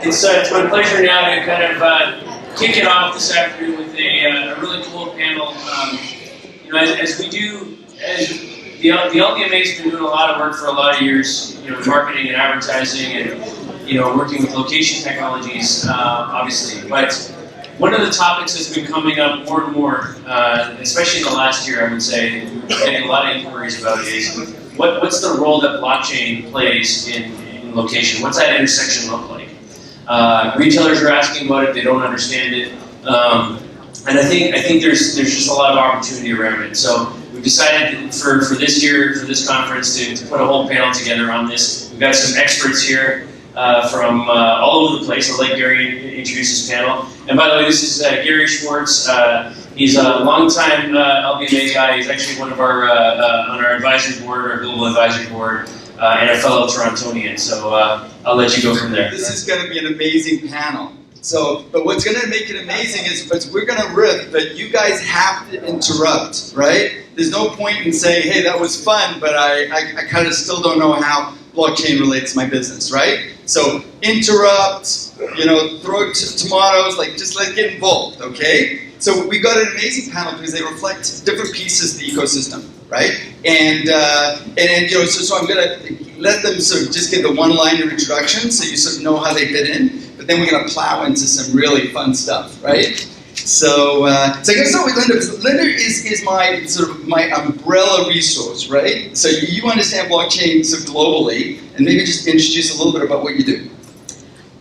It's my pleasure now to kind of kick it off this afternoon with a really cool panel. As we do, as the LBMA's been doing a lot of work for a lot of years, marketing and advertising and, working with location technologies, obviously. But one of the topics that's been coming up more and more, especially in the last year, I would say, we're getting a lot of inquiries about is what's the role that blockchain plays in location? What's that intersection look like? Retailers are asking about it; they don't understand it, and I think there's just a lot of opportunity around it. So we've decided for this year, for this conference, to put a whole panel together on this. We've got some experts here from all over the place. I'll let Gary introduce his panel. And by the way, this is Gary Schwartz. He's a longtime LBMA guy. He's actually one of our on our advisory board, our global advisory board, and a fellow Torontonian. So I'll let you go from there. This is going to be an amazing panel. But what's going to make it amazing is we're going to riff, but you guys have to interrupt, right? There's no point in saying, hey, that was fun, but I kind of still don't know how blockchain relates to my business, right? So interrupt, throw tomatoes, just get involved, okay? So we got an amazing panel because they reflect different pieces of the ecosystem, right? So I'm gonna let them sort of just give the one-liner introduction so you sort of know how they fit in, but then we're gonna plow into some really fun stuff, right? So I'm gonna start with Linda. Linda is my umbrella resource, right? So you understand blockchain sort of globally, and maybe just introduce a little bit about what you do.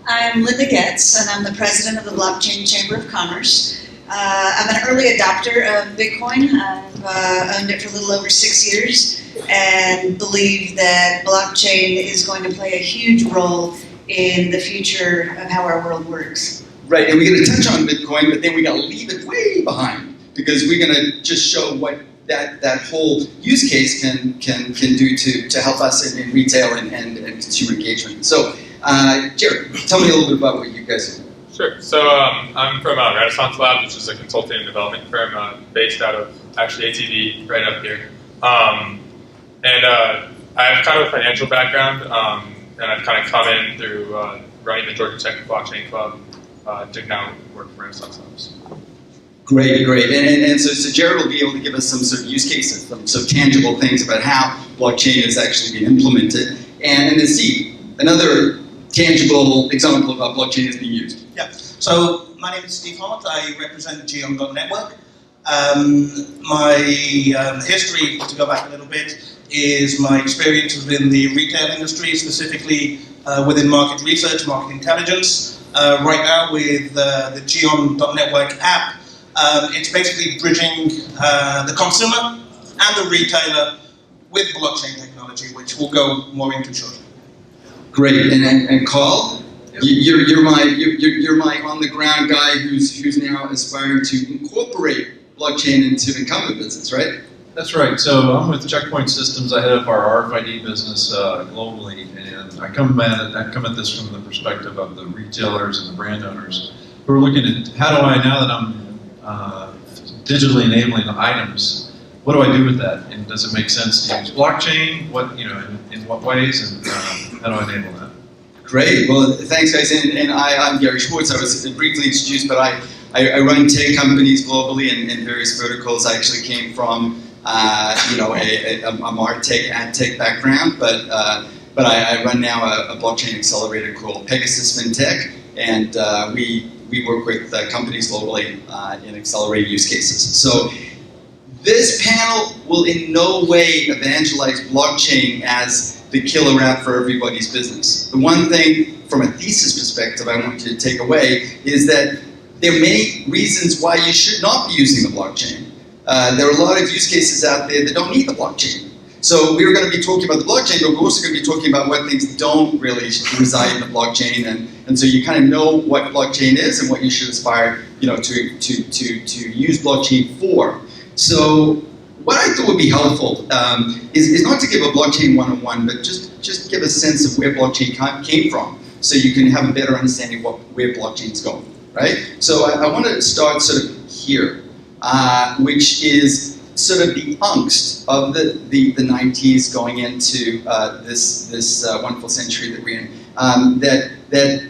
I'm Linda Goetze, and I'm the president of the BlockChain Chamber of Commerce. I'm an early adopter of Bitcoin. I've owned it for a little over 6 years and believe that blockchain is going to play a huge role in the future of how our world works. Right, and we're going to touch on Bitcoin, but then we're going to leave it way behind because we're going to just show what that whole use case can do to help us in retail and consumer engagement. So, Jared, tell me a little bit about what you guys do. Sure. So I'm from Renaissance Labs, which is a consulting and development firm based out of actually ATV right up here. And I have kind of a financial background, and I've kind of come in through running the Georgia Tech Blockchain Club to now work for Renaissance Labs. Great. And so Jared will be able to give us some sort of use cases, some tangible things about how blockchain is actually being implemented. And then Steve, another tangible example of how blockchain is being used. Yeah, so my name is Steve Hart. I represent Geon.network. My history, to go back a little bit, is my experience within the retail industry, specifically within market research, market intelligence. Right now with the Geon.network app, it's basically bridging the consumer and the retailer with blockchain technology, which we'll go more into shortly. Great, and Carl, you're my on the ground guy who's now aspiring to incorporate blockchain into incumbent business, right? That's right. So I'm with Checkpoint Systems. I head up our RFID business globally, and I come at this from the perspective of the retailers and the brand owners who are looking at how do I, now that I'm digitally enabling the items, what do I do with that? And does it make sense to use blockchain? What, in what ways? And how do I enable that? Great. Well, thanks, guys. And I'm Gary Schwartz. I was briefly introduced, but I run tech companies globally in various verticals. I actually came from a MarTech, ad tech background, but I run now a blockchain accelerator called Pegasus FinTech, and we work with companies globally in accelerated use cases. So this panel will in no way evangelize blockchain as the killer app for everybody's business. The one thing from a thesis perspective I want you to take away is that there are many reasons why you should not be using the blockchain. There are a lot of use cases out there that don't need the blockchain. So we're going to be talking about the blockchain, but we're also going to be talking about what things don't really reside in the blockchain, and so you kind of know what blockchain is and what you should aspire, to use blockchain for. So what I thought would be helpful is not to give a blockchain one-on-one, but just give a sense of where blockchain came from, so you can have a better understanding of where blockchain's going, right? So I want to start sort of here, which is sort of the angst of the 90s going into this wonderful century that we're in. That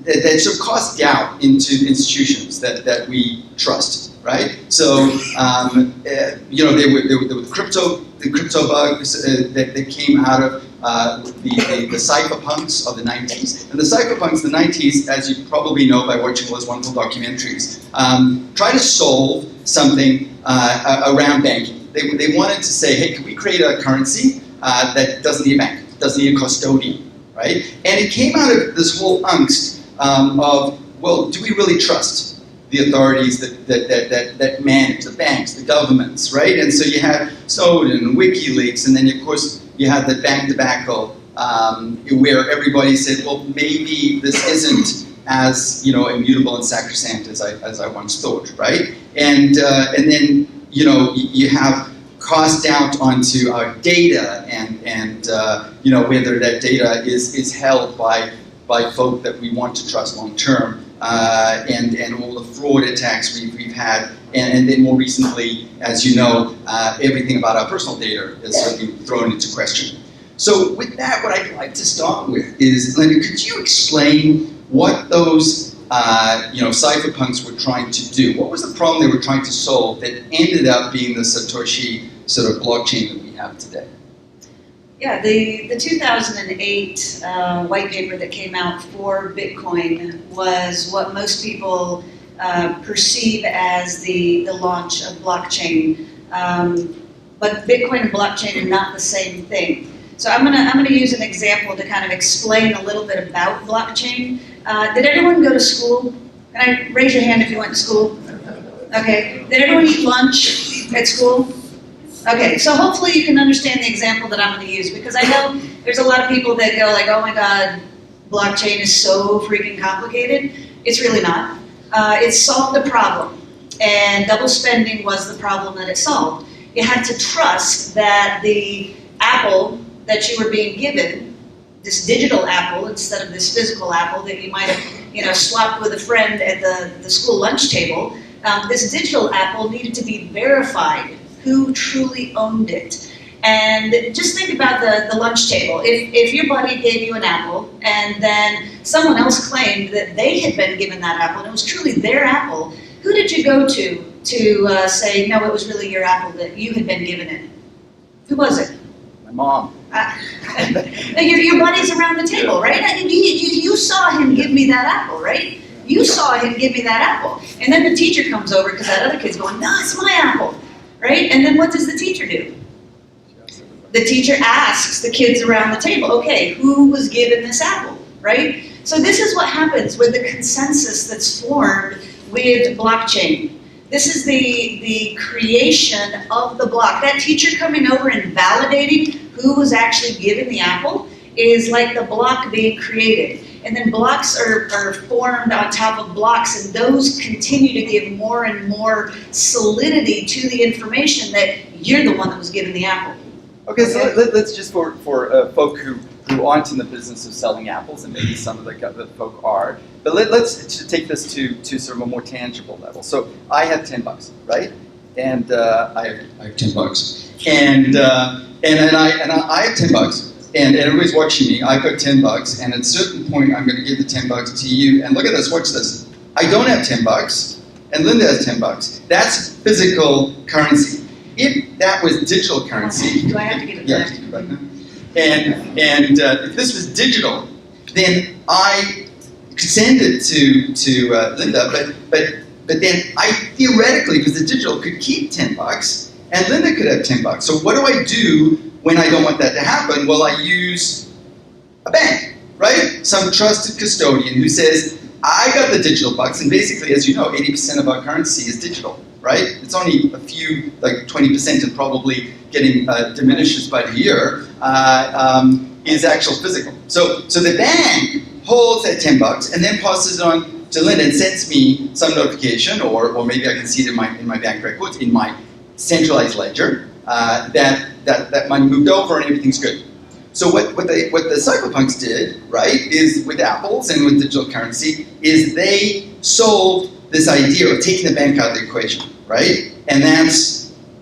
that sort of cast doubt into institutions that we trust, right? So, you know, there were the crypto bugs that came out of the cypherpunks of the 90s. And the cypherpunks of the 90s, as you probably know by watching all those wonderful documentaries, try to solve something around banking. They wanted to say, hey, can we create a currency that doesn't need a bank, doesn't need a custodian, right? And it came out of this whole angst of, well, do we really trust the authorities that manage the banks, the governments, right? And so you had Snowden and WikiLeaks, and then of course you had the bank debacle, where everybody said, well, maybe this isn't as, you know, immutable and sacrosanct as I once thought, right? And then, you know, you have cost doubt onto our data and you know, whether that data is held by folk that we want to trust long term, and all the fraud attacks we've had, and then more recently, as you know, everything about our personal data is sort of being thrown into question. So with that, what I'd like to start with is, Linda, could you explain what those you know, cypherpunks were trying to do? What was the problem they were trying to solve that ended up being the Satoshi sort of blockchain that we have today? Yeah, the 2008 white paper that came out for Bitcoin was what most people perceive as the launch of blockchain. But Bitcoin and blockchain are not the same thing. So I'm gonna use an example to kind of explain a little bit about blockchain. Did everyone go to school? Can I raise your hand if you went to school? Okay. Did everyone eat lunch at school? Okay, so hopefully you can understand the example that I'm going to use, because I know there's a lot of people that go like, oh my God, blockchain is so freaking complicated. It's really not. It solved a problem, and double spending was the problem that it solved. You had to trust that the apple that you were being given, this digital apple instead of this physical apple that you might have, you know, swapped with a friend at the school lunch table, this digital apple needed to be verified who truly owned it. And just think about the lunch table. If your buddy gave you an apple and then someone else claimed that they had been given that apple and it was truly their apple, who did you go to say, no, it was really your apple that you had been given it? Who was it? My mom. Your buddies around the table, right? You saw him give me that apple, right? You saw him give me that apple. And then the teacher comes over because that other kid's going, no, it's my apple. Right? And then what does the teacher do? The teacher asks the kids around the table, okay, who was given this apple, right? So this is what happens with the consensus that's formed with blockchain. This is the creation of the block. That teacher coming over and validating who was actually given the apple is like the block being created. And then blocks are formed on top of blocks, and those continue to give more and more solidity to the information that you're the one that was given the apple. Okay, so let's just for folk who aren't in the business of selling apples, and maybe some of the folk are, but let's take this to sort of a more tangible level. So I have $10, right? And I have $10, and I have $10. And everybody's watching me. I've got $10, and at a certain point, I'm going to give the $10 to you. And look at this. Watch this. I don't have $10, and Linda has $10. That's physical currency. If that was digital currency, do I have to give it yeah, back? right now. And if this was digital, then I could send it to Linda. But then I theoretically, because the digital, could keep $10, and Linda could have $10. So what do I do when I don't want that to happen? Well, I use a bank, right? Some trusted custodian who says, I got the digital bucks, and basically, as you know, 80% of our currency is digital, right? It's only a few, like 20%, and probably getting diminishes by the year, is actual physical. So the bank holds that $10 and then passes it on to Linda and sends me some notification, or maybe I can see it in my bank records, in my centralized ledger, that money moved over and everything's good. So what the cypherpunks did, right, is with apples and with digital currency, is they solved this idea of taking the bank out of the equation, right? And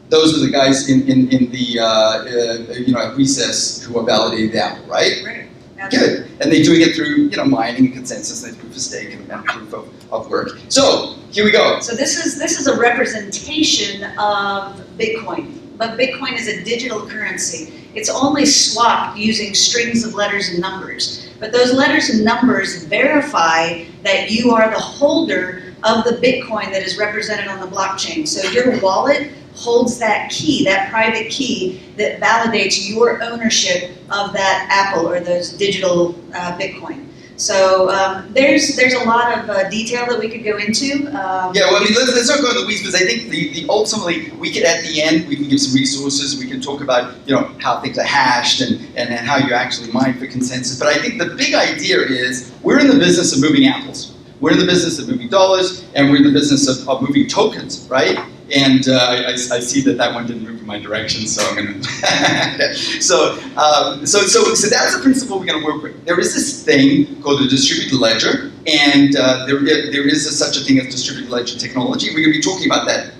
those are the guys in the at recess who are validating the apple, right? Right. Absolutely. Good. And they're doing it through, mining, consensus, and proof of stake and proof of work. So here we go. So this is a representation of Bitcoin, but Bitcoin is a digital currency. It's only swapped using strings of letters and numbers. But those letters and numbers verify that you are the holder of the Bitcoin that is represented on the blockchain. So your wallet holds that key, that private key that validates your ownership of that Apple or those digital Bitcoin. So there's a lot of detail that we could go into. Let's not go into the weeds, because I think the ultimately we could, at the end, we can give some resources. We can talk about how things are hashed and how you actually mine for consensus. But I think the big idea is we're in the business of moving apples. We're in the business of moving dollars, and we're in the business of moving tokens, right? And I see that one didn't move in my direction, so I'm going to. So that's the principle we're going to work with. There is this thing called the distributed ledger, and there is such a thing as distributed ledger technology. We're going to be talking about that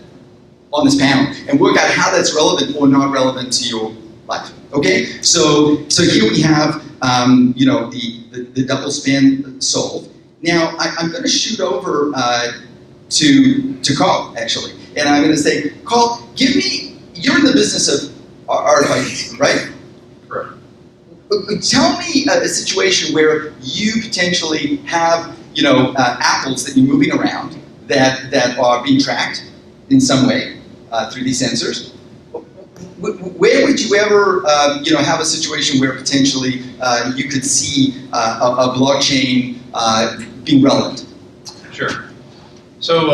on this panel and work out how that's relevant or not relevant to your life. Okay? So here we have the double span solved. Now I'm going to shoot over to Carl, actually. And I'm going to say, Carl, you're in the business of RFIDs, right? Correct. Tell me a situation where you potentially have, apples that you're moving around that are being tracked in some way through these sensors. Where would you ever, have a situation where potentially you could see a blockchain being relevant? Sure. So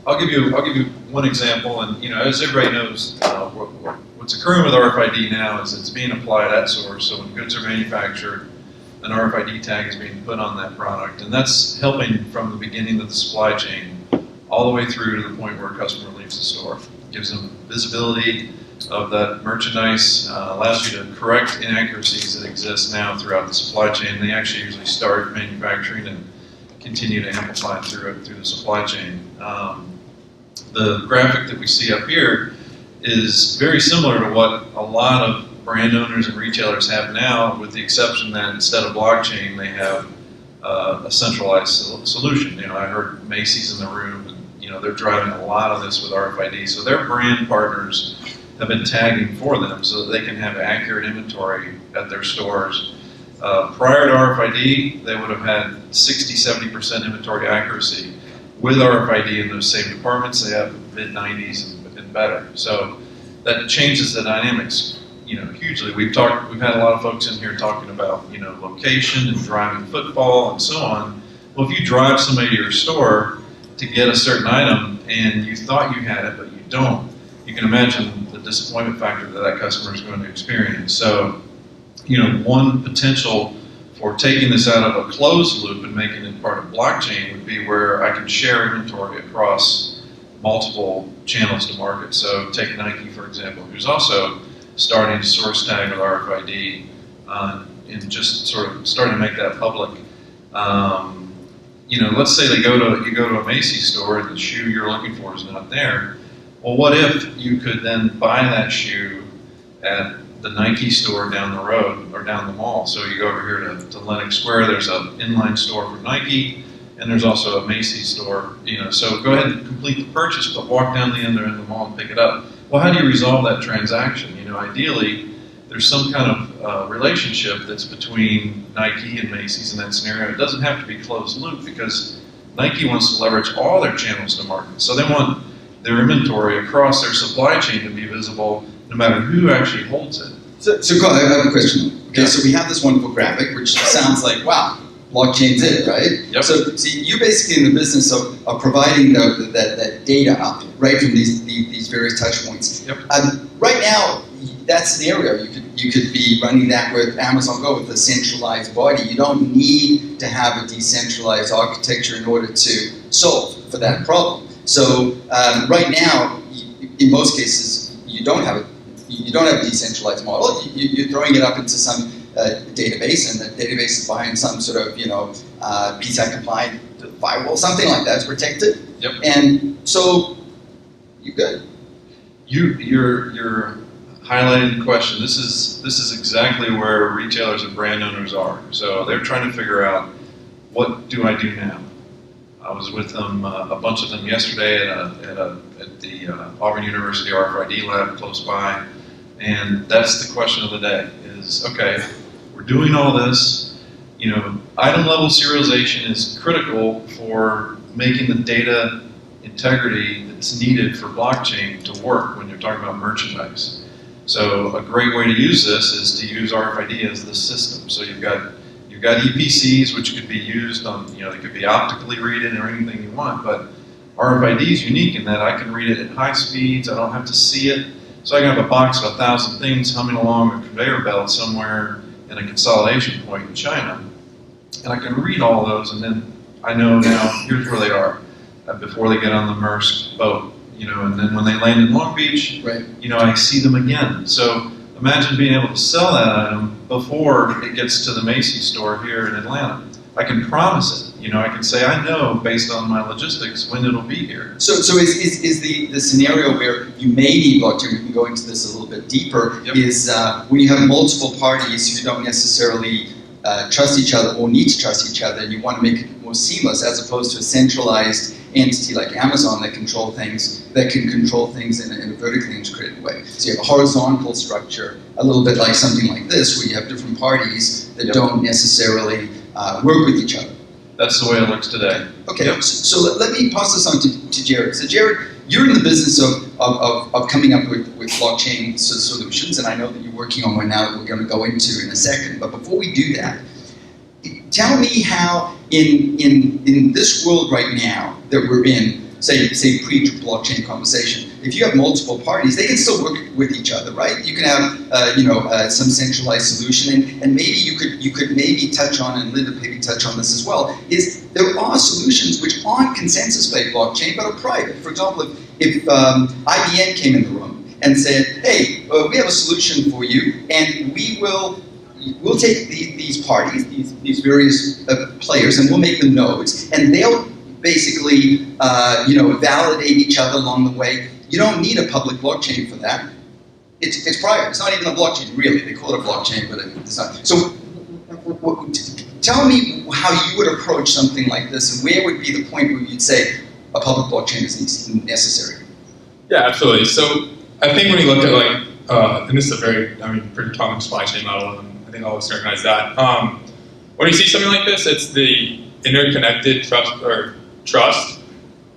I'll give you one example, and as everybody knows, what's occurring with RFID now is it's being applied at source. So when goods are manufactured, an RFID tag is being put on that product, and that's helping from the beginning of the supply chain all the way through to the point where a customer leaves the store. It gives them visibility of that merchandise, allows you to correct inaccuracies that exist now throughout the supply chain. They actually usually start manufacturing and continue to amplify through the supply chain. The graphic that we see up here is very similar to what a lot of brand owners and retailers have now, with the exception that instead of blockchain, they have a centralized solution. I heard Macy's in the room, and they're driving a lot of this with RFID. So their brand partners have been tagging for them so that they can have accurate inventory at their stores. Prior to RFID, they would have had 60-70% inventory accuracy. With RFID in those same departments, they have mid-90s and better. So that changes the dynamics, hugely. We've had a lot of folks in here talking about, location and driving footfall and so on. Well, if you drive somebody to your store to get a certain item and you thought you had it but you don't, you can imagine the disappointment factor that customer is going to experience. So, one potential for taking this out of a closed loop and making it part of blockchain would be where I can share inventory across multiple channels to market. So take Nike, for example, who's also starting to source tag with RFID and just sort of starting to make that public. Let's say you go to a Macy's store and the shoe you're looking for is not there. Well, what if you could then buy that shoe at the Nike store down the road or down the mall? So you go over here to Lenox Square, there's an inline store for Nike, and there's also a Macy's store, so go ahead and complete the purchase, but walk down the end of the mall and pick it up. Well, how do you resolve that transaction? Ideally, there's some kind of relationship that's between Nike and Macy's in that scenario. It doesn't have to be closed loop because Nike wants to leverage all their channels to market. So they want their inventory across their supply chain to be visible no matter who actually holds it. So Carl, I have a question. Okay, so we have this wonderful graphic, which sounds like, wow, blockchain's it, right? Yep. So see, you're basically in the business of providing that data up, right, from these various touch points. Yep. Right now, that scenario, you could be running that with Amazon Go with a centralized body. You don't need to have a decentralized architecture in order to solve for that problem. So right now, in most cases, you don't have a decentralized model. You're throwing it up into some database, and the database is buying some sort of PCI compliant firewall, something like that to protect it. Yep. And so you're good. You're highlighted the question. This is exactly where retailers and brand owners are. So they're trying to figure out, what do I do now? I was with them, a bunch of them yesterday at the Auburn University RFID lab close by, and that's the question of the day. Is okay, we're doing all this. You know, item level serialization is critical for making the data integrity that's needed for blockchain to work when you're talking about merchandise. So a great way to use this is to use RFID as the system. So you've got EPCs, which could be used on, you know, they could be optically readed or anything you want, but RFID is unique in that I can read it at high speeds, I don't have to see it. So I can have a box of 1,000 things humming along a conveyor belt somewhere in a consolidation point in China, and I can read all those, and then I know now, here's where they are before they get on the Maersk boat. You know, and then when they land in Long Beach, Right. you know, I see them again. So imagine being able to sell that item before it gets to the Macy's store here in Atlanta. I can promise it. You know, I can say, I know based on my logistics when it'll be here. So is the scenario where you may need blockchain, we can go into this a little bit deeper, Yep. is when you have multiple parties who don't necessarily trust each other or need to trust each other, and you want to make it more seamless as opposed to a centralized entity like Amazon that can control things in a vertically integrated way. So you have a horizontal structure, a little bit like something like this, where you have different parties that Yep. don't necessarily work with each other. That's the way it looks today. Okay, Yep. so let me pass this on to Jared. So Jared, you're in the business of coming up with blockchain solutions, and I know that you're working on one now that we're going to go into in a second. But before we do that, tell me how in this world right now that we're in, say pre-blockchain conversation, if you have multiple parties, they can still work with each other, right? You can have some centralized solution, and maybe you could maybe touch on, and Linda maybe touch on this as well, is there are solutions which aren't consensus-based blockchain but are private. For example, if IBM came in the room and said, hey, we have a solution for you, and we'll take these parties, these various players, and we'll make them nodes, and they'll basically validate each other along the way. You don't need a public blockchain for that. It's private. It's not even a blockchain, really. They call it a blockchain, but it's not. So tell me how you would approach something like this, and where would be the point where you'd say a public blockchain is necessary? Yeah, absolutely. So I think when you look at and this is a pretty common supply chain model, and I think all of us recognize that. When you see something like this, it's the interconnected trust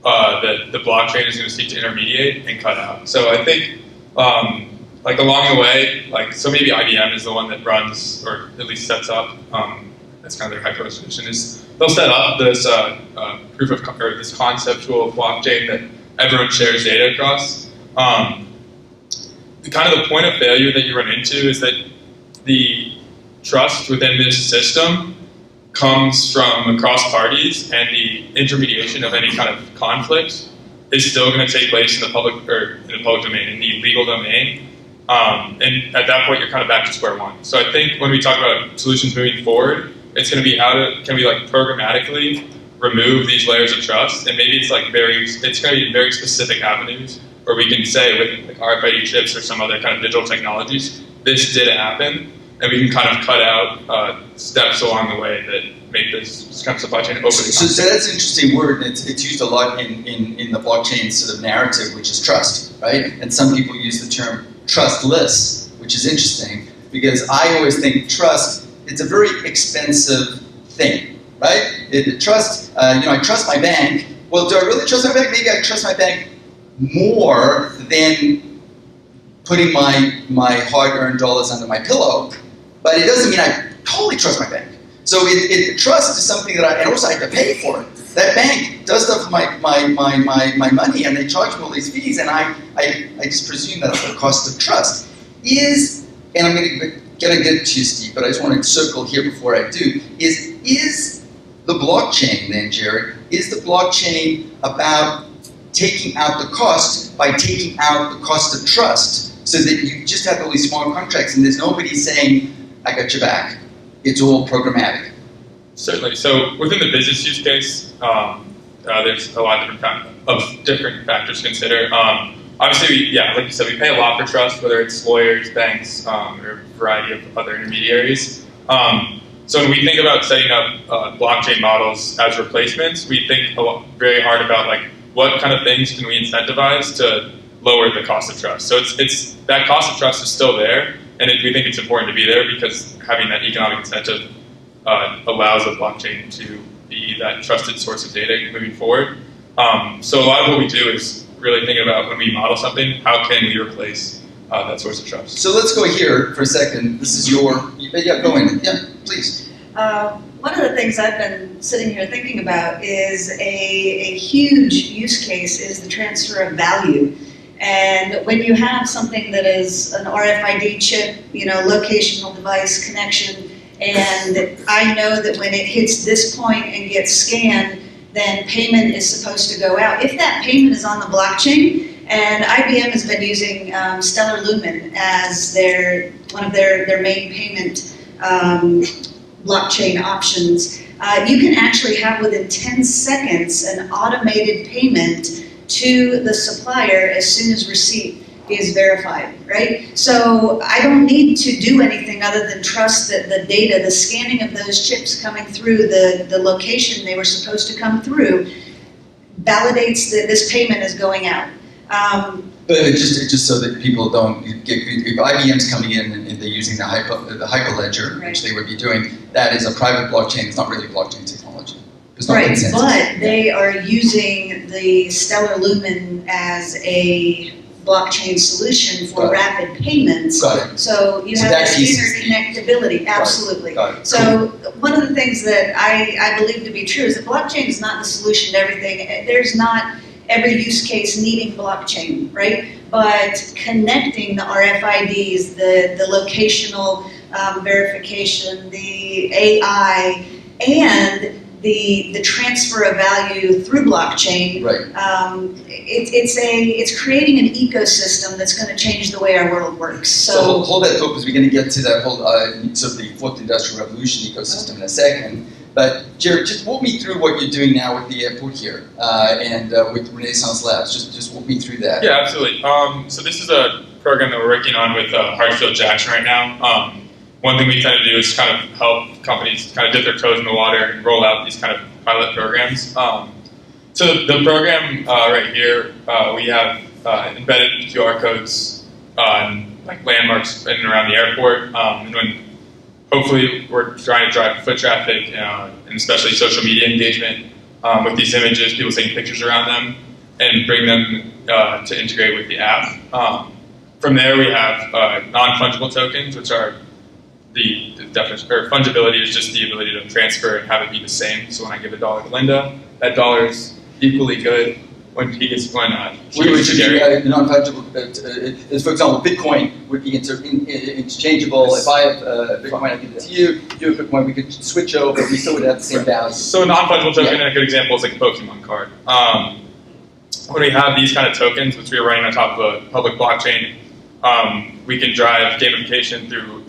that the blockchain is going to seek to intermediate and cut out. So I think, along the way, so maybe IBM is the one that runs, or at least sets up, that's kind of their hyper solution, is they'll set up this this conceptual blockchain that everyone shares data across. The point of failure that you run into is that the trust within this system comes from across parties, and the intermediation of any kind of conflict is still going to take place in the public domain, in the legal domain. And at that point, you're kind of back to square one. So I think when we talk about solutions moving forward, it's going to be can we programmatically remove these layers of trust, and maybe it's going to be very specific avenues where we can say with RFID chips or some other kind of digital technologies, this did happen, and we can kind of cut out steps along the way that make this kind of supply chain open. So that's an interesting word, and it's used a lot in the blockchain sort of narrative, which is trust, right? And some people use the term trustless, which is interesting, because I always think trust, it's a very expensive thing, right? I trust my bank. Well, do I really trust my bank? Maybe I trust my bank more than putting my hard-earned dollars under my pillow, but it doesn't mean I totally trust my bank. So trust is something that and also I have to pay for it. That bank does stuff for my money, and they charge me all these fees, and I just presume that's the cost of trust. And I'm going to get too steep, but I just want to circle here before I do, is the blockchain then, Jared, is the blockchain about taking out the cost by taking out the cost of trust, so that you just have all these small contracts and there's nobody saying, I got your back. It's all programmatic. Certainly. So within the business use case, there's a lot of different factors to consider. obviously, like you said, we pay a lot for trust, whether it's lawyers, banks, or a variety of other intermediaries. So when we think about setting up blockchain models as replacements, we think very hard about like what kind of things can we incentivize to lower the cost of trust. So it's that cost of trust is still there, and we think it's important to be there because having that economic incentive allows a blockchain to be that trusted source of data moving forward. So a lot of what we do is really thinking about when we model something, how can we replace that source of trust? So let's go here for a second. This is your, go in. Yeah, please. One of the things I've been sitting here thinking about is a huge use case is the transfer of value. And when you have something that is an RFID chip, locational device connection, and I know that when it hits this point and gets scanned, then payment is supposed to go out. If that payment is on the blockchain, and IBM has been using Stellar Lumen as one of their main payment blockchain options, you can actually have within 10 seconds an automated payment to the supplier as soon as receipt is verified, right? So I don't need to do anything other than trust that the data, the scanning of those chips coming through the location they were supposed to come through, validates that this payment is going out. But just so that people don't get, if IBM's coming in and they're using the Hyperledger, which they would be doing, that is a private blockchain. It's not really blockchain technology. There's no consensus. But they are using the Stellar Lumen as a blockchain solution for rapid payments. Got it. So you have that interconnectability. Absolutely. Got it. So one of the things that I believe to be true is that blockchain is not the solution to everything. There's not every use case needing blockchain, right? But connecting the RFIDs, the locational verification, the AI, and the transfer of value through blockchain, it's creating an ecosystem that's going to change the way our world works. So hold that thought because we're going to get to that whole sort of the fourth industrial revolution ecosystem in a second. But Jared, just walk me through what you're doing now with the airport here and with Renaissance Labs. Just walk me through that. Yeah, absolutely. So this is a program that we're working on with Hartsfield Jackson right now. One thing we tend to do is kind of help companies kind of dip their toes in the water and roll out these kind of pilot programs. So the program right here, we have embedded QR codes on like landmarks in and around the airport, and when hopefully we're trying to drive foot traffic and especially social media engagement with these images, people taking pictures around them, and bring them to integrate with the app. From there, we have non-fungible tokens, which are the definition, or fungibility is just the ability to transfer and have it be the same. So when I give $1 to Linda, that dollar is equally good when he gets non-fungible. For example, Bitcoin would be interchangeable. If I have Bitcoin, I give it to you. You have Bitcoin, we could switch over. We still would have the same value. So a non-fungible token, a good example is like a Pokemon card. When we have these kind of tokens, which we are running on top of a public blockchain, we can drive gamification through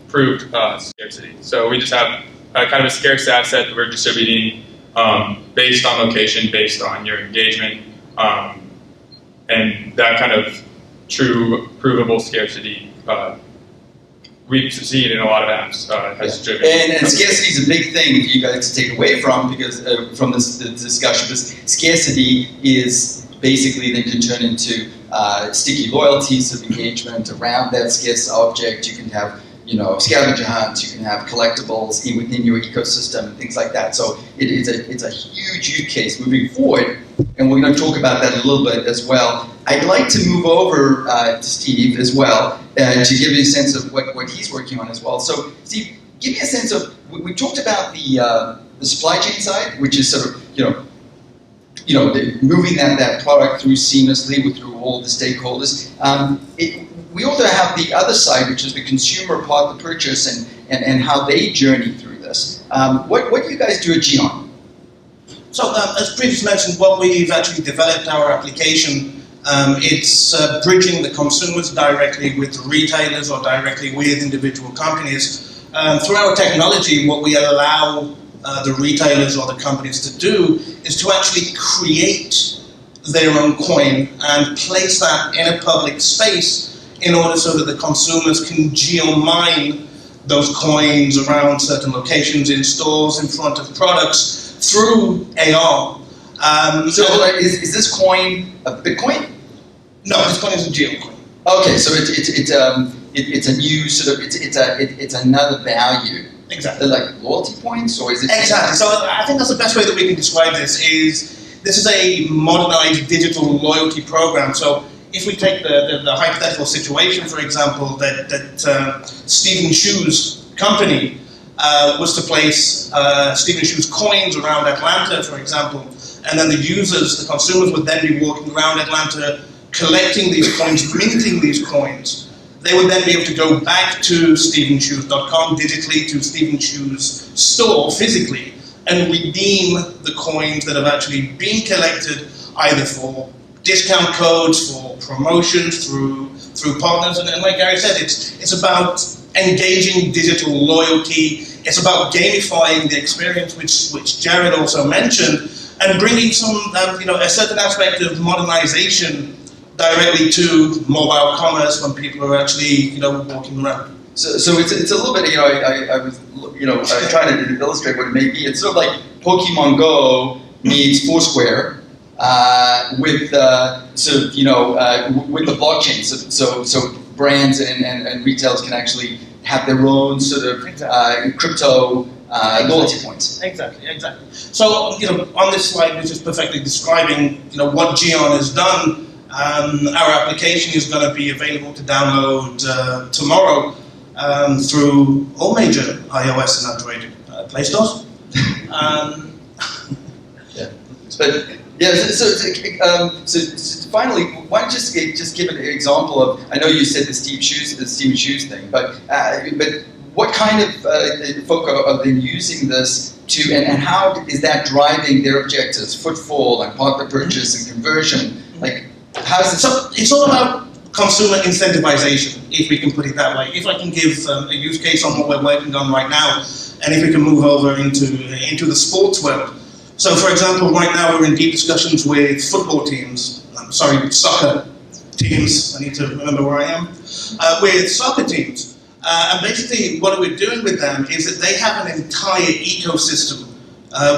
proved scarcity. So we just have kind of a scarce asset that we're distributing based on location, based on your engagement, and that kind of true provable scarcity we've seen in a lot of apps has driven. And scarcity is a big thing for you guys to take away from because from this discussion, because scarcity is basically then can turn into sticky loyalties of engagement around that scarce object. You can have scavenger hunts, you can have collectibles within your ecosystem and things like that. So it's a huge use case moving forward, and we're going to talk about that a little bit as well. I'd like to move over to Steve as well to give you a sense of what he's working on as well. So Steve, give me a sense of, we talked about the supply chain side, which is sort of, moving that product through seamlessly through all the stakeholders. We also have the other side, which is the consumer part of the purchase and how they journey through this. What do you guys do at Geon? So as previously mentioned, what we've actually developed our application, it's bridging the consumers directly with retailers or directly with individual companies. Through our technology, what we allow the retailers or the companies to do is to actually create their own coin and place that in a public space in order so that the consumers can geomine those coins around certain locations in stores, in front of products, through AR. Is this coin a Bitcoin? No, this coin is a geocoin. Okay, so it's a new sort of it's another value. Exactly. They're like loyalty points, or is it? Exactly. So I think that's the best way that we can describe this. This is a modernized digital loyalty program. So if we take the hypothetical situation, for example, that Stephen Shoe's company was to place Stephen Shoe's coins around Atlanta, for example, and then the users, the consumers, would then be walking around Atlanta collecting these coins, minting these coins. They would then be able to go back to StephenShoes.com digitally, to Stephen Shoe's store physically, and redeem the coins that have actually been collected, either for discount codes, for promotions, through partners. And like Gary said, it's about engaging digital loyalty. It's about gamifying the experience, which Jared also mentioned, and bringing some, a certain aspect of modernization directly to mobile commerce when people are actually, walking around. So it's a little bit, I was trying to illustrate what it may be. It's sort of like Pokemon Go meets Foursquare with with the blockchain. So brands and retailers can actually have their own sort of crypto loyalty points. Exactly. So on this slide, which is perfectly describing what Geon has done. Our application is going to be available to download tomorrow through all major iOS and Android Play stores. So finally, why don't you just give an example of? I know you said the Stephen Shoes thing, but what kind of folk are then using this to, and how is that driving their objectives, footfall and partner purchase and conversion, like? So it's all about consumer incentivization, if we can put it that way. If I can give a use case on what we're working on right now, and if we can move over into the sports world. So, for example, right now we're in deep discussions with football teams. Soccer teams. I need to remember where I am. With soccer teams. And basically what we're doing with them is that they have an entire ecosystem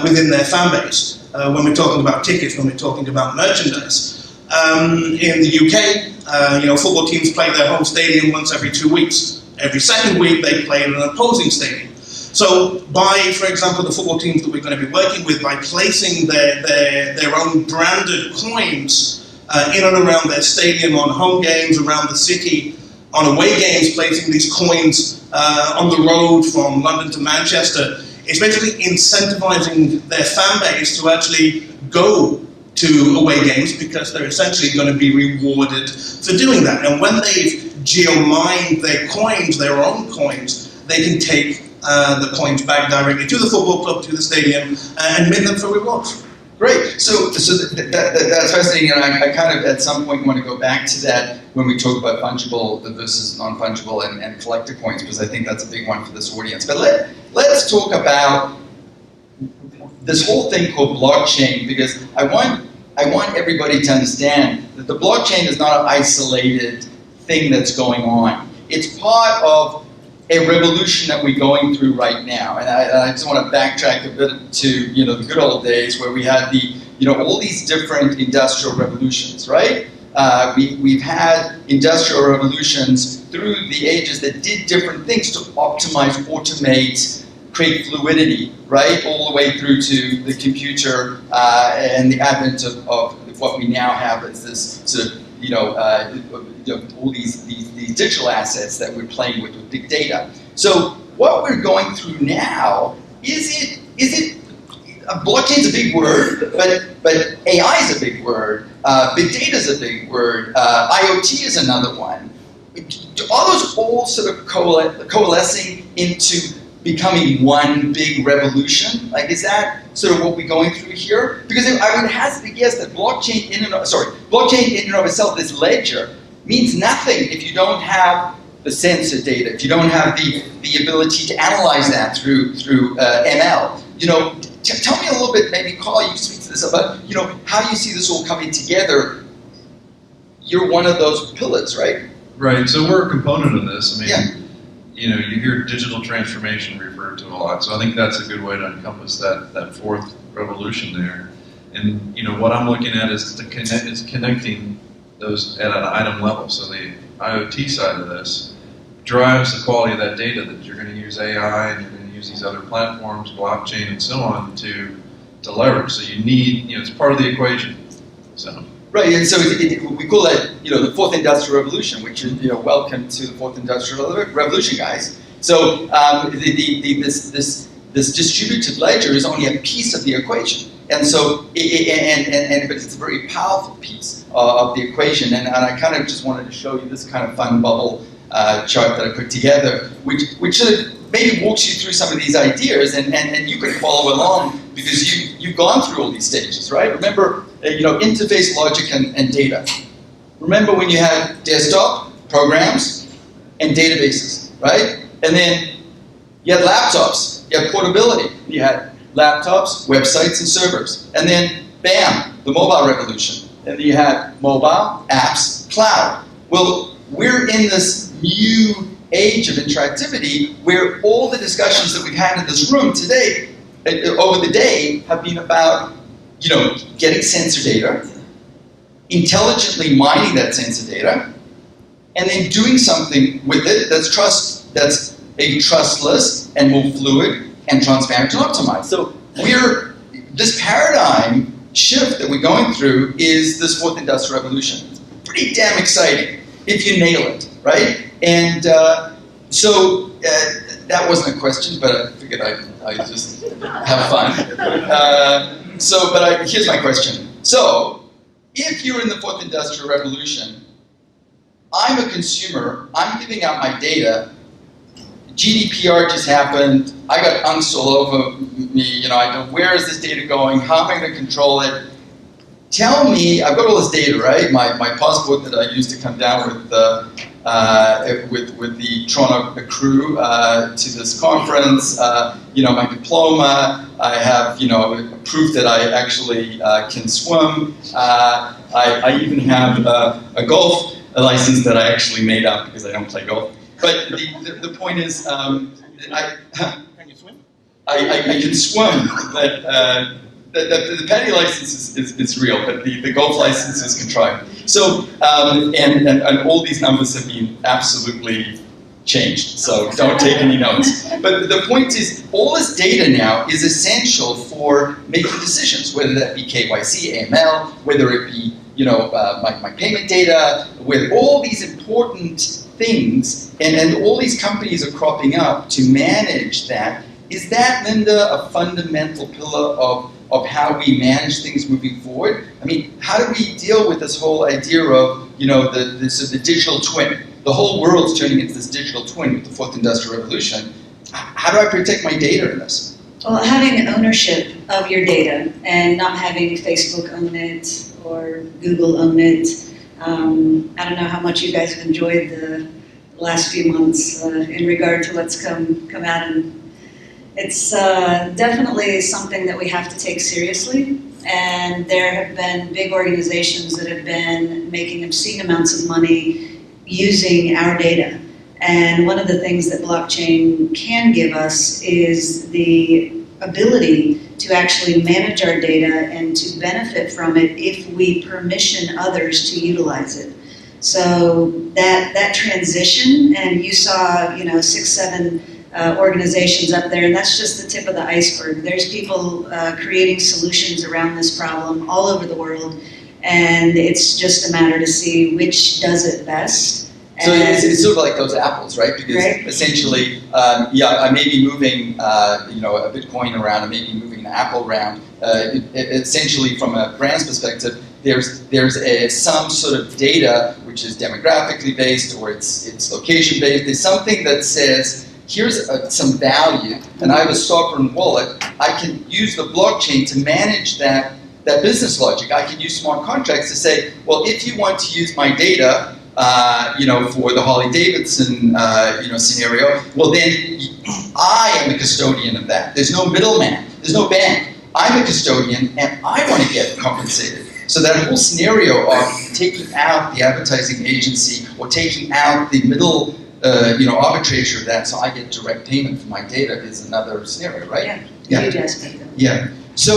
within their fan base. When we're talking about tickets, when we're talking about merchandise. In the UK, football teams play their home stadium once every 2 weeks. Every second week, they play in an opposing stadium. So, for example, the football teams that we're going to be working with, by placing their own branded coins in and around their stadium, on home games around the city, on away games, placing these coins on the road from London to Manchester, it's basically incentivizing their fan base to actually go to away games, because they're essentially going to be rewarded for doing that. And when they've geomined their coins, their own coins, they can take the coins back directly to the football club, to the stadium, and mint them for rewards. Great. So that's fascinating, and I kind of at some point want to go back to that when we talk about fungible versus non-fungible and collector coins, because I think that's a big one for this audience. But let's talk about this whole thing called blockchain, because I want everybody to understand that the blockchain is not an isolated thing that's going on. It's part of a revolution that we're going through right now. And I just want to backtrack a bit to the good old days where we had all these different industrial revolutions, right? We've had industrial revolutions through the ages that did different things to optimize, automate, create fluidity, right, all the way through to the computer and the advent of what we now have as this sort of, all these digital assets that we're playing with big data. So what we're going through now, is it blockchain's a big word, but AI is a big word, big data is a big word, IoT is another one. Are those all sort of coalescing into becoming one big revolution? Like, is that sort of what we're going through here? Because I would hazard to guess that blockchain in and of itself, this ledger, means nothing if you don't have the sensor data, if you don't have the ability to analyze that through ML. tell me a little bit, maybe Carl, you can speak to this, about how you see this all coming together. You're one of those pillars, right? Right, so we're a component of this. I mean, Yeah. You hear digital transformation referred to a lot, so I think that's a good way to encompass that fourth revolution there. And what I'm looking at is connecting those at an item level. So the IoT side of this drives the quality of that data that you're going to use AI and you're going to use these other platforms, blockchain, and so on to leverage. So you need, it's part of the equation. So. Right, and so we call that, the fourth industrial revolution, which is, welcome to the fourth industrial revolution, guys. So this distributed ledger is only a piece of the equation, and so but it's a very powerful piece of the equation. And I kind of just wanted to show you this kind of fun bubble chart that I put together, which sort of maybe walks you through some of these ideas, and you can follow along because you've gone through all these stages, right? Remember, interface logic and data. Remember when you had desktop programs and databases, right? And then you had laptops, you had portability, you had laptops, websites, and servers. And then, bam, the mobile revolution. And then you had mobile, apps, cloud. Well, we're in this new age of interactivity where all the discussions that we've had in this room today, over the day, have been about getting sensor data, intelligently mining that sensor data, and then doing something with it that's a trustless and more fluid and transparent and optimized. So this paradigm shift that we're going through is this fourth industrial revolution. It's pretty damn exciting if you nail it, right? And so that wasn't a question, but I figured I'd just have fun. Here's my question. So, if you're in the fourth industrial revolution, I'm a consumer, I'm giving out my data, GDPR just happened, I got unks all over me, I don't, where is this data going, how am I going to control it? Tell me, I've got all this data, right? My passport that I used to come down with the Toronto crew to this conference, my diploma, I have, proof that I actually can swim. I even have a golf license that I actually made up because I don't play golf. But the point is, can you swim? I can swim, but the paddy license is real, but the golf license is contrived. So, and all these numbers have been absolutely changed, so don't take any notes. But the point is, all this data now is essential for making decisions, whether that be KYC, AML, whether it be, my payment data, with all these important things, and all these companies are cropping up to manage that. Is that, Linda, a fundamental pillar of how we manage things moving forward? I mean, how do we deal with this whole idea of, the digital twin? The whole world's turning into this digital twin with the fourth industrial revolution. How do I protect my data in this? Well, having ownership of your data and not having Facebook own it or Google own it. I don't know how much you guys have enjoyed the last few months in regard to what's come out, and it's definitely something that we have to take seriously. And there have been big organizations that have been making obscene amounts of money using our data. And one of the things that blockchain can give us is the ability to actually manage our data and to benefit from it if we permission others to utilize it. So that transition, and you saw 6, 7 organizations up there, and that's just the tip of the iceberg. There's people creating solutions around this problem all over the world, and it's just a matter to see which does it best. So it's sort of like those apples, right? Because essentially, I may be moving, a Bitcoin around, I may be moving an apple around. Essentially, from a brand's perspective, there's some sort of data which is demographically based or it's location based. There's something that says, here's some value, and I have a sovereign wallet. I can use the blockchain to manage that business logic. I can use smart contracts to say, well, if you want to use my data, for the Harley-Davidson, scenario, well then I am the custodian of that. There's no middleman. There's no bank. I'm a custodian and I want to get compensated. So that whole scenario of taking out the advertising agency or taking out the middle arbitrator of that, so I get direct payment for my data is another scenario, right? Yeah. Huge aspect of it. Yeah. So,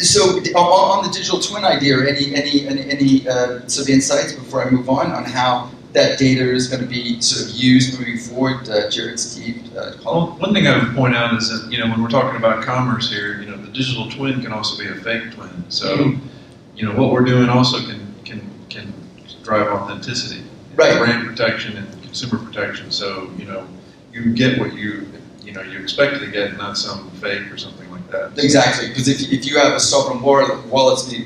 so on the digital twin idea, any sort of insights before I move on how that data is going to be sort of used moving forward, Jared, Steve, Paul? Well, one thing I would point out is that when we're talking about commerce here, the digital twin can also be a fake twin. So, what we're doing also can drive authenticity, right? Brand protection and consumer protection. So, you get what you expect to get, not some fake or something like that. Exactly, because if you have a sovereign wallet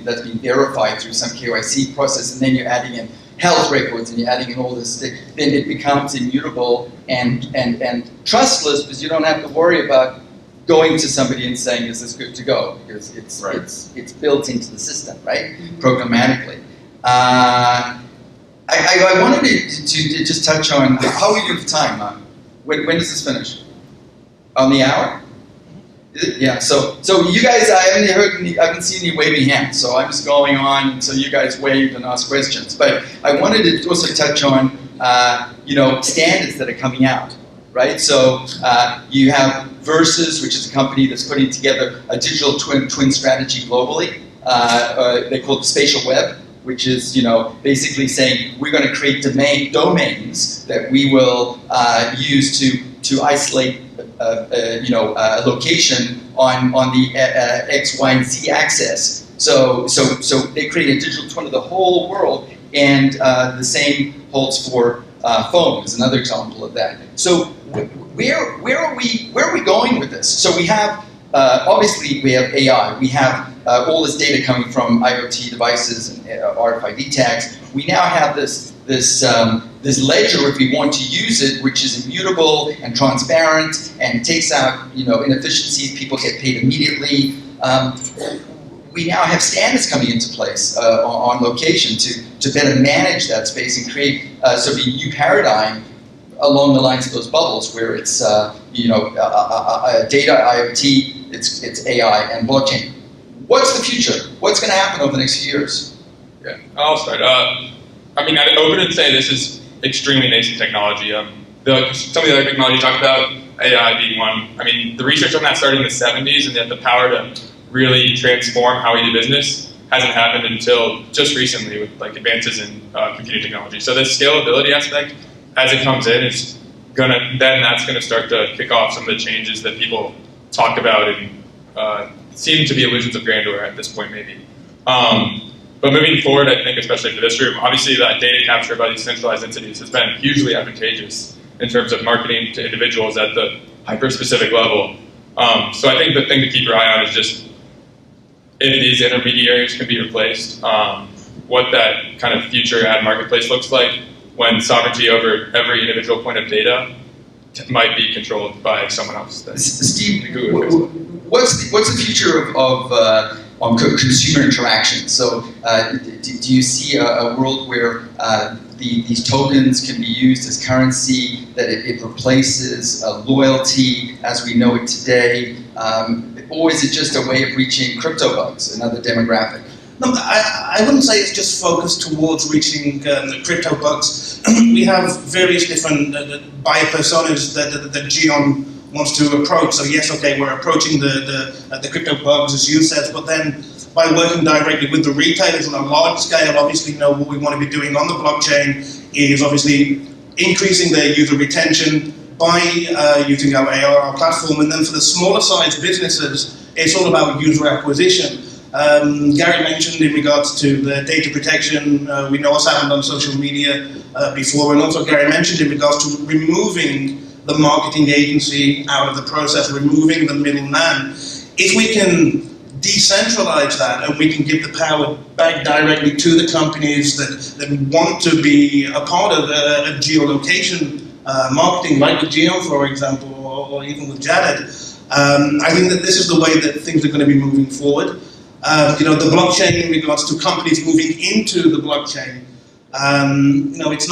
that's been verified through some KYC process, and then you're adding in health records and you're adding in all this, then it becomes immutable and trustless, because you don't have to worry about going to somebody and saying, is this good to go? Because it's built into the system, right? Programmatically. I wanted to just touch on, how are we doing for time? When does this finish? On the hour? Yeah, so you guys, I haven't seen any waving hands, so I'm just going on until you guys wave and ask questions. But I wanted to also touch on, standards that are coming out, right? So you have Versus, which is a company that's putting together a digital twin strategy globally. They call it the spatial web, which is, basically saying we're going to create domains that we will use to isolate a location on the X, Y, and Z axis. So they create a digital twin of the whole world, and the same holds for phone is another example of that. So where are we going with this? So we have obviously we have AI. We have all this data coming from IoT devices and RFID tags. We now have this ledger, if we want to use it, which is immutable and transparent and takes out inefficiencies. People get paid immediately. We now have standards coming into place on location to better manage that space and create sort of a new paradigm along the lines of those bubbles, where it's data, IoT, it's AI and blockchain. What's the future? What's going to happen over the next few years? Yeah, I'll start. I would say this is extremely nascent technology. Some of the other technology you talked about, AI being one. The research on that started in the 70s, and yet the power to really transform how we do business hasn't happened until just recently with advances in computing technology. So the scalability aspect, as it comes in, is that's gonna start to kick off some of the changes that people talk about and seem to be illusions of grandeur at this point, maybe. But moving forward, I think, especially for this room, obviously that data capture by these centralized entities has been hugely advantageous in terms of marketing to individuals at the hyper-specific level. So I think the thing to keep your eye on is just if these intermediaries can be replaced, what that kind of future ad marketplace looks like when sovereignty over every individual point of data might be controlled by someone else. Steve, what's the future of consumer interaction? So do you see a world where these tokens can be used as currency, that it replaces loyalty as we know it today? Or is it just a way of reaching crypto bugs, another demographic? No, I wouldn't say it's just focused towards reaching the crypto bugs. We have various different buyer personas that Gion wants to approach. So yes, okay, we're approaching the crypto bugs, as you said, but then by working directly with the retailers on a large scale, obviously, what we want to be doing on the blockchain is obviously increasing their user retention by using our ARR platform. And then for the smaller size businesses, it's all about user acquisition. Gary mentioned in regards to the data protection, we know what's happened on social media before, and also Gary mentioned in regards to removing the marketing agency out of the process, removing the middleman. If we can decentralize that and we can give the power back directly to the companies that want to be a part of a geolocation marketing, like with Geo, for example, or even with Jared, I think that this is the way that things are going to be moving forward. The blockchain in regards to companies moving into the blockchain, it's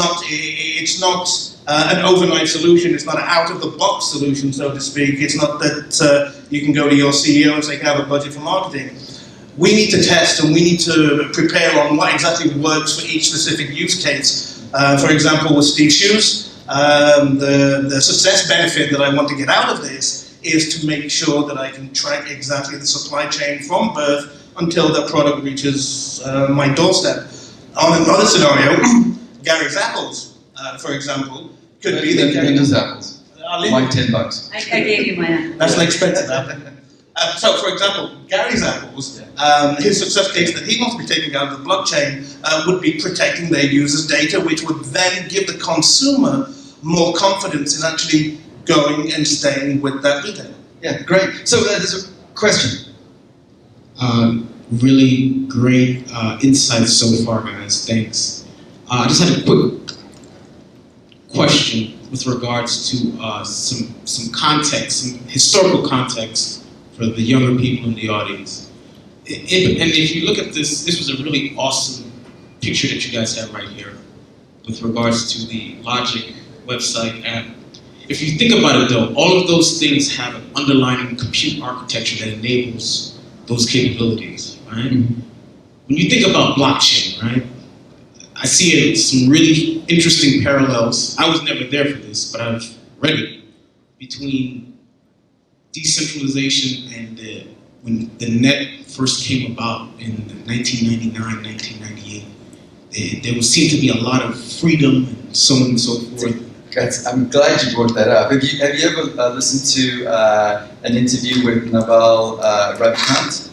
not an overnight solution. It's not an out-of-the-box solution, so to speak. It's not that You can go to your CEO and say, can I have a budget for marketing? We need to test and we need to prepare on what exactly works for each specific use case. For example, with Steve's shoes, the success benefit that I want to get out of this is to make sure that I can track exactly the supply chain from birth until the product reaches my doorstep. On another scenario, Gary's apples, for example, could be that Linda's apples. Like $10. I gave you my apple. That's an expensive apple. So, for example, Gary's apples, his success case that he wants to be taking out of the blockchain would be protecting their users' data, which would then give the consumer more confidence in actually going and staying with that retailer. Yeah, great. So there's a question. Really great insights so far, guys. Thanks. I just had a quick question with regards to some context, some historical context for the younger people in the audience. And if you look at this was a really awesome picture that you guys have right here with regards to the Logic website app. If you think about it though, all of those things have an underlying compute architecture that enables those capabilities, right? Mm-hmm. When you think about blockchain, right, I see some really interesting parallels. I was never there for this, but I've read it, between decentralization and when the net first came about in 1999, 1998, there would seem to be a lot of freedom and so on and so forth. I'm glad you brought that up. Have you ever listened to an interview with Naval Ravikant?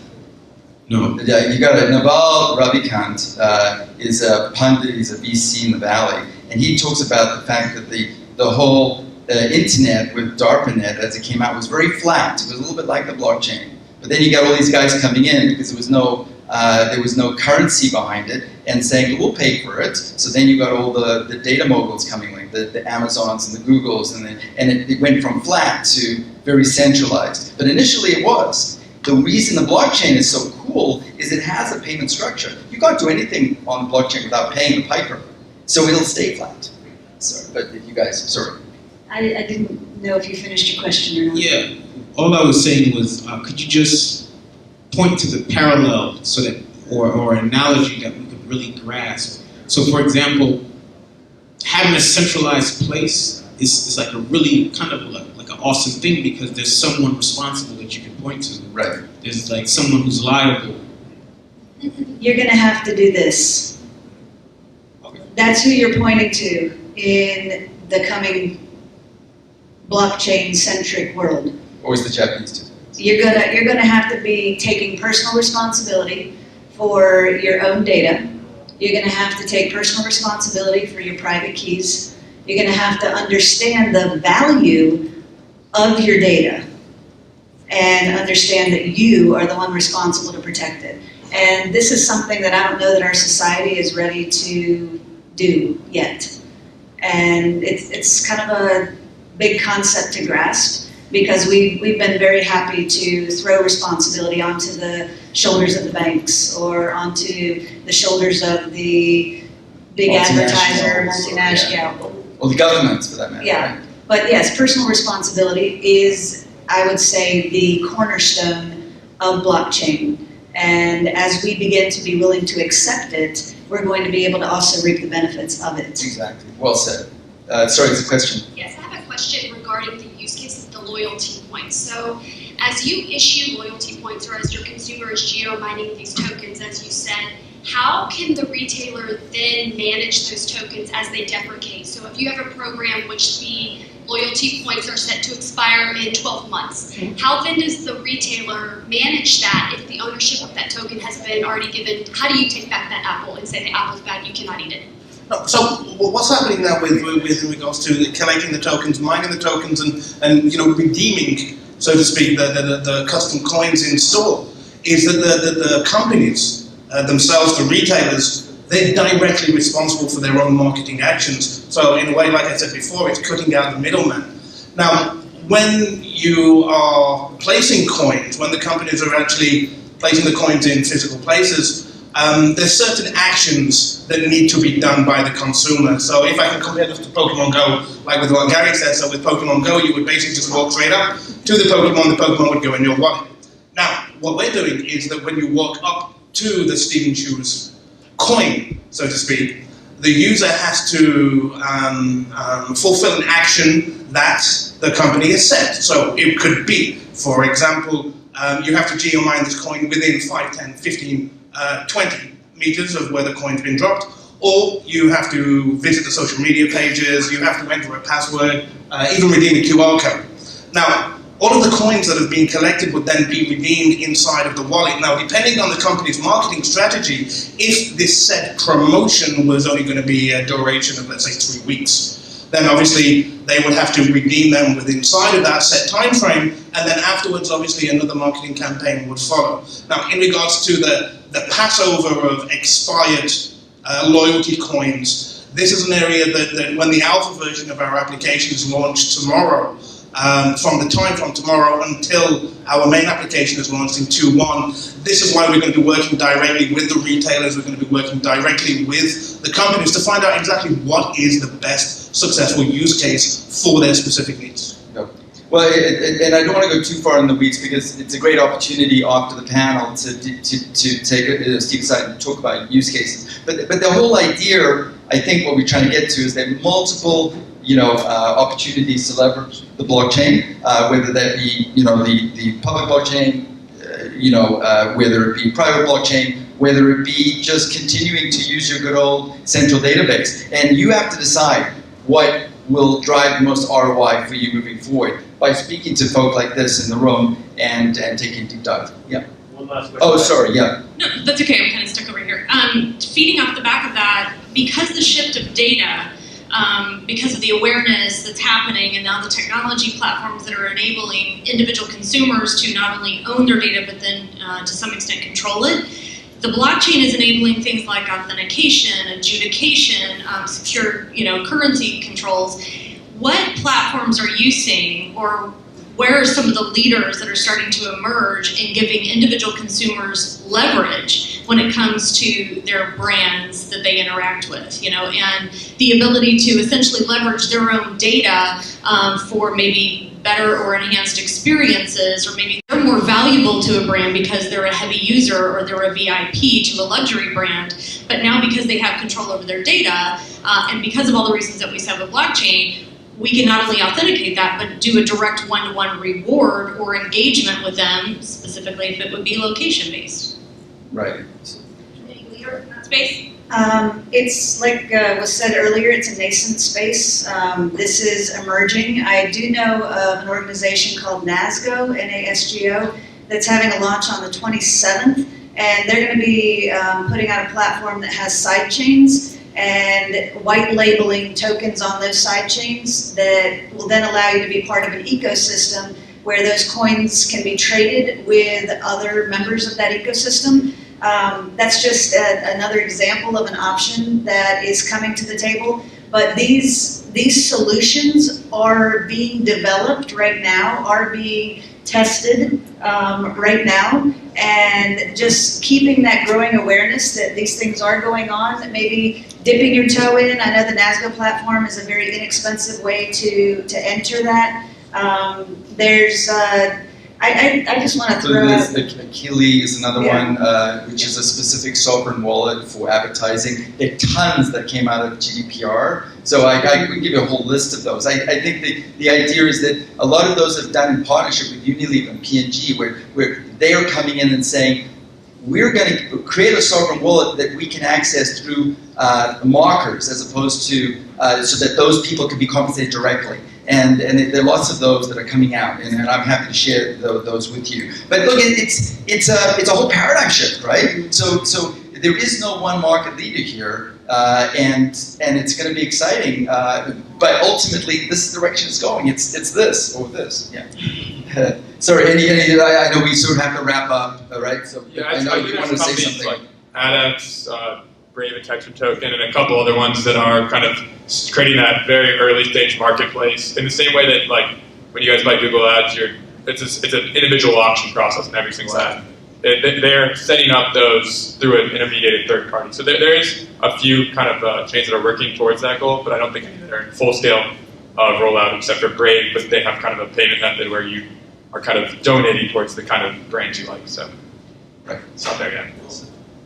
No. Yeah, you got it. Naval Ravikant is a pundit. He's a VC in the Valley, and he talks about the fact that the whole internet with DARPANET as it came out was very flat. It was a little bit like the blockchain. But then you got all these guys coming in because there was no currency behind it and saying, we'll pay for it. So then you got all the data moguls coming in, the Amazons and the Googles, and it went from flat to very centralized. But initially it was. The reason the blockchain is so cool is it has a payment structure. You can't do anything on the blockchain without paying the piper. So it'll stay flat. Sorry, but if you guys, sorry. I didn't know if you finished your question or not. Yeah, all I was saying was, could you just point to the parallel so that, or analogy that we could really grasp? So, for example, having a centralized place is like a really kind of like an awesome thing because there's someone responsible that you can point to. Right. There's like someone who's liable. You're going to have to do this. That's who you're pointing to in the coming blockchain-centric world. Or is the Japanese too? You're gonna have to be taking personal responsibility for your own data. You're gonna have to take personal responsibility for your private keys. You're gonna have to understand the value of your data and understand that you are the one responsible to protect it. And this is something that I don't know that our society is ready to do yet. And it's kind of a big concept to grasp because we've been very happy to throw responsibility onto the shoulders of the banks or onto the shoulders of the big advertiser, multinational. Or the governments, for that matter. Yeah, right? But yes, personal responsibility is, I would say, the cornerstone of blockchain. And as we begin to be willing to accept it, we're going to be able to also reap the benefits of it. Exactly. Well said. Sorry, it's a question. Yes, I have a question regarding the use case of the loyalty points. So, as you issue loyalty points or as your consumer is geo-mining these tokens, as you said, how can the retailer then manage those tokens as they deprecate? So if you have a program which the loyalty points are set to expire in 12 months, how then does the retailer manage that if the ownership of that token has been already given? How do you take back that apple and say the apple's bad, you cannot eat it? So what's happening now with in regards to collecting the tokens, mining the tokens, and redeeming, so to speak, the custom coins in store, is that the companies themselves, the retailers, they're directly responsible for their own marketing actions. So in a way, like I said before, it's cutting out the middleman. Now, when you are placing coins, when the companies are actually placing the coins in physical places, there's certain actions that need to be done by the consumer. So if I can compare this to Pokemon Go, like with what Gary said, so with Pokemon Go, you would basically just walk straight up to the Pokemon would go in your wallet. Now, what we're doing is that when you walk up to the Steven Shoes coin, so to speak, the user has to fulfill an action that the company has set. So it could be, for example, you have to geomine this coin within 5, 10, 15, 20 meters of where the coin's been dropped, or you have to visit the social media pages, you have to enter a password, even redeem a QR code. Now, all of the coins that have been collected would then be redeemed inside of the wallet. Now, depending on the company's marketing strategy, if this said promotion was only going to be a duration of, let's say, 3 weeks, then obviously they would have to redeem them within inside of that set time frame, and then afterwards, obviously, another marketing campaign would follow. Now, in regards to the passover of expired loyalty coins, this is an area that when the alpha version of our application is launched tomorrow, from tomorrow until our main application is launched in 2.1. This is why we're going to be working directly with the retailers, we're going to be working directly with the companies to find out exactly what is the best successful use case for their specific needs. Well, and I don't want to go too far in the weeds because it's a great opportunity after the panel to take Steve aside and talk about use cases. But the whole idea, I think what we're trying to get to is that multiple opportunities to leverage the blockchain, whether that be, the public blockchain, whether it be private blockchain, whether it be just continuing to use your good old central database. And you have to decide what will drive the most ROI for you moving forward by speaking to folk like this in the room and taking deep dive. Yeah. One last question. Oh, sorry, yeah. No, that's okay, I'm kind of stuck over here. Feeding off the back of that, because the shift of data, because of the awareness that's happening and now the technology platforms that are enabling individual consumers to not only own their data but then to some extent control it, the blockchain is enabling things like authentication, adjudication, secure currency controls. What platforms are you seeing, or where are some of the leaders that are starting to emerge in giving individual consumers leverage when it comes to their brands that they interact with, and the ability to essentially leverage their own data for maybe better or enhanced experiences, or maybe they're more valuable to a brand because they're a heavy user or they're a VIP to a luxury brand, but now because they have control over their data, and because of all the reasons that we said with blockchain, we can not only authenticate that, but do a direct one-to-one reward or engagement with them, specifically if it would be location-based. Right. Any leader in that space? It's like was said earlier, it's a nascent space. This is emerging. I do know of an organization called NASGO, N-A-S-G-O, that's having a launch on the 27th, and they're going to be putting out a platform that has side chains and white labeling tokens on those side chains that will then allow you to be part of an ecosystem where those coins can be traded with other members of that ecosystem. That's just another example of an option that is coming to the table. But these solutions are being developed right now, are being tested right now, and just keeping that growing awareness that these things are going on, that maybe dipping your toe in. I know the NASGO platform is a very inexpensive way to enter that. I just want to throw out... Akili is another one, which is a specific sovereign wallet for advertising. There are tons that came out of GDPR, so I could give you a whole list of those. I think the idea is that a lot of those have done in partnership with Unilever and P&G, where they are coming in and saying, we're going to create a sovereign wallet that we can access through markers as opposed to, so that those people can be compensated directly. And there are lots of those that are coming out, and I'm happy to share those with you. But look, it's a whole paradigm shift, right? So there is no one market leader here, and it's going to be exciting. But ultimately, this is the direction it's going. It's this or this. Yeah. Sorry, I know we sort of have to wrap up, right? So yeah, I know you want to say companies something. like ADEX, Brave Attention Token, and a couple other ones that are kind of creating that very early stage marketplace. In the same way that, like, when you guys buy Google Ads, it's an individual auction process in every single ad. they're setting up those through an intermediated third party. So there is a few kind of chains that are working towards that goal, but I don't think they're in full scale rollout except for Brave, but they have kind of a payment method where you are kind of donating towards the kind of brand you like. So it's not there yet.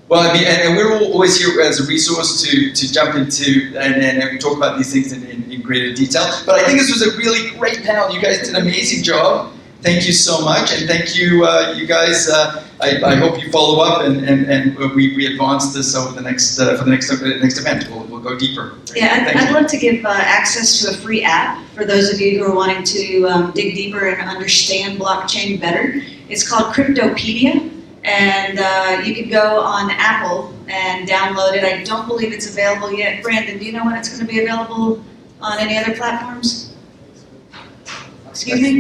Well, I mean, and we're always here as a resource to jump into and talk about these things in greater detail. But I think this was a really great panel. You guys did an amazing job. Thank you so much, and thank you, you guys. I hope you follow up and we advance this over the next for the next event. We'll go deeper. Yeah, I'd love to give access to a free app for those of you who are wanting to dig deeper and understand blockchain better. It's called Cryptopedia. And you can go on Apple and download it. I don't believe it's available yet. Brandon, do you know when it's going to be available on any other platforms? Excuse me?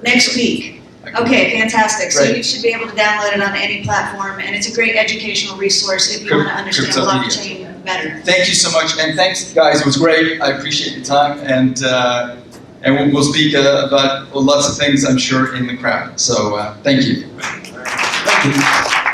Next week. Okay, fantastic. So you should be able to download it on any platform, and it's a great educational resource if you want to understand blockchain better. Thank you so much, and thanks, guys. It was great. I appreciate your time, and we'll speak about lots of things, I'm sure, in the crowd. So thank you. Thank you.